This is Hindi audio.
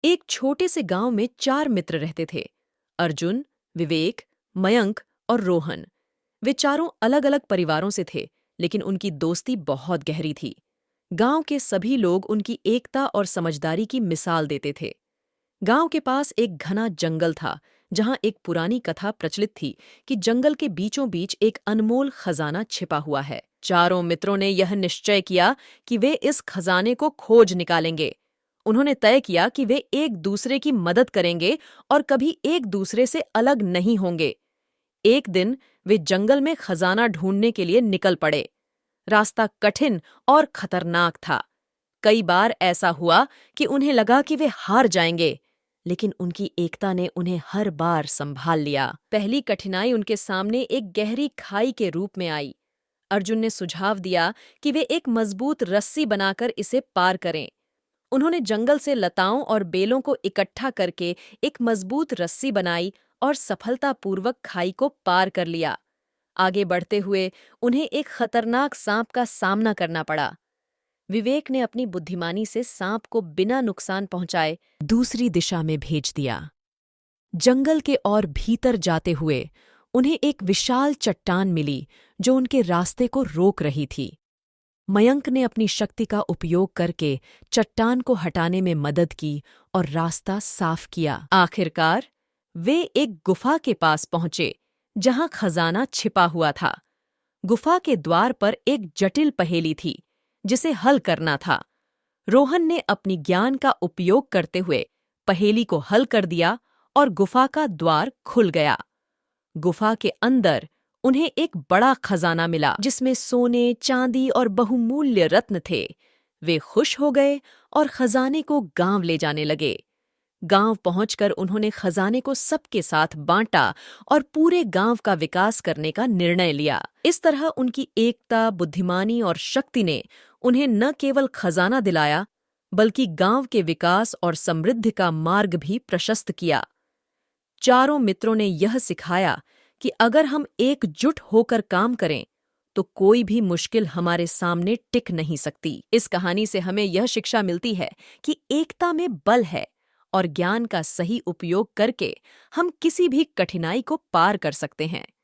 एक छोटे से गांव में 4 मित्र रहते थे। अर्जुन, विवेक, मयंक और रोहन। वे चारों अलग अलग परिवारों से थे, लेकिन उनकी दोस्ती बहुत गहरी थी। गांव के सभी लोग उनकी एकता और समझदारी की मिसाल देते थे। गांव के पास एक घना जंगल था, जहां एक पुरानी कथा प्रचलित थी कि जंगल के बीचों बीच एक अनमोल खजाना छिपा हुआ है। चारों मित्रों ने यह निश्चय किया कि वे इस खजाने को खोज निकालेंगे। उन्होंने तय किया कि वे एक दूसरे की मदद करेंगे और कभी एक दूसरे से अलग नहीं होंगे। एक दिन वे जंगल में खजाना ढूंढने के लिए निकल पड़े। रास्ता कठिन और खतरनाक था। कई बार ऐसा हुआ कि उन्हें लगा कि वे हार जाएंगे, लेकिन उनकी एकता ने उन्हें हर बार संभाल लिया। पहली कठिनाई उनके सामने एक गहरी खाई के रूप में आई। अर्जुन ने सुझाव दिया कि वे एक मजबूत रस्सी बनाकर इसे पार करें। उन्होंने जंगल से लताओं और बेलों को इकट्ठा करके एक मजबूत रस्सी बनाई और सफलतापूर्वक खाई को पार कर लिया। आगे बढ़ते हुए उन्हें एक खतरनाक सांप का सामना करना पड़ा। विवेक ने अपनी बुद्धिमानी से सांप को बिना नुकसान पहुंचाए दूसरी दिशा में भेज दिया। जंगल के और भीतर जाते हुए उन्हें एक विशाल चट्टान मिली जो उनके रास्ते को रोक रही थी। मयंक ने अपनी शक्ति का उपयोग करके चट्टान को हटाने में मदद की और रास्ता साफ किया। आखिरकार वे एक गुफा के पास पहुंचे, जहां खजाना छिपा हुआ था। गुफा के द्वार पर एक जटिल पहेली थी, जिसे हल करना था। रोहन ने अपनी ज्ञान का उपयोग करते हुए पहेली को हल कर दिया और गुफा का द्वार खुल गया। गुफा के अंदर उन्हें एक बड़ा खजाना मिला, जिसमें सोने, चांदी और बहुमूल्य रत्न थे। वे खुश हो गए और खजाने को गांव ले जाने लगे। गांव पहुंचकर उन्होंने खजाने को सबके साथ बांटा और पूरे गांव का विकास करने का निर्णय लिया। इस तरह उनकी एकता, बुद्धिमानी और शक्ति ने उन्हें न केवल खजाना दिलाया, बल्कि गांव के विकास और समृद्धि का मार्ग भी प्रशस्त किया। चारों मित्रों ने यह सिखाया कि अगर हम एकजुट होकर काम करें, तो कोई भी मुश्किल हमारे सामने टिक नहीं सकती। इस कहानी से हमें यह शिक्षा मिलती है कि एकता में बल है और ज्ञान का सही उपयोग करके हम किसी भी कठिनाई को पार कर सकते हैं।